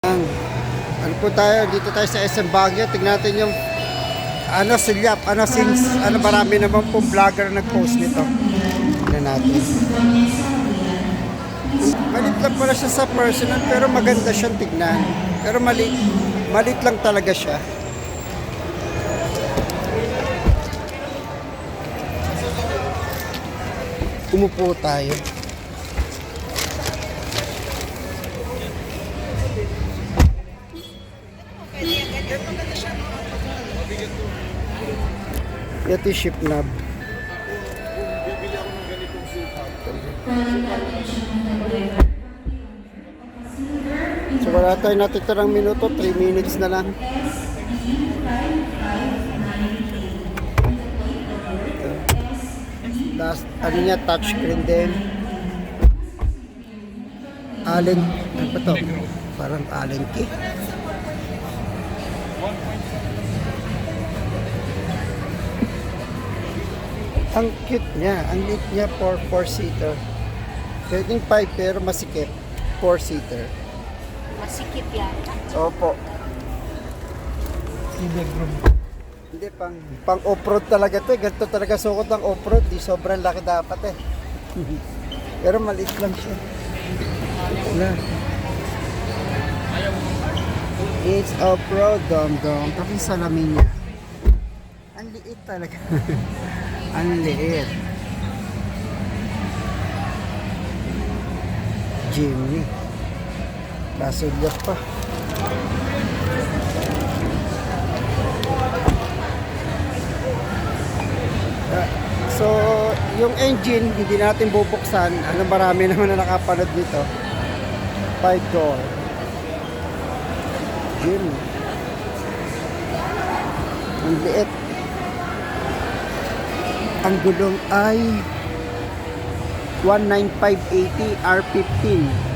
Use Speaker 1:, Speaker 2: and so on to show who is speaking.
Speaker 1: Ano po tayo, dito tayo sa SM Baguio. Tignan natin yung silyap, since marami naman po vlogger nag-post nito. Tignan natin. Malit lang pala siya sa personal, pero maganda siyang tignan. Pero malit lang talaga siya. Umupo tayo. Ito yung ship knob. So wala tayo natitirang minuto, 3 minutes na lang. Last, niya, touchscreen din. Allen, ano ba to? Parang Allen key. Ang cute niya, ang liit niya for 4-seater. Pwedeng 5 pero masikip, 4-seater.
Speaker 2: Masikip yata.
Speaker 1: Opo. Hindi, pang off-road talaga to eh. Ganito talaga sukot ng off-road. Di sobrang laki dapat eh. Pero maliit lang siya. Wala. It's off-road, dom-dom. Tapos yung salamin niya. Ang liit talaga. Ang liit. Jimny. Kasulyak pa. So, yung engine, hindi natin bubuksan. Marami naman na nakapanood dito. 5-door. Jimny. Ang liit. Ang gulong ay 19580 R15.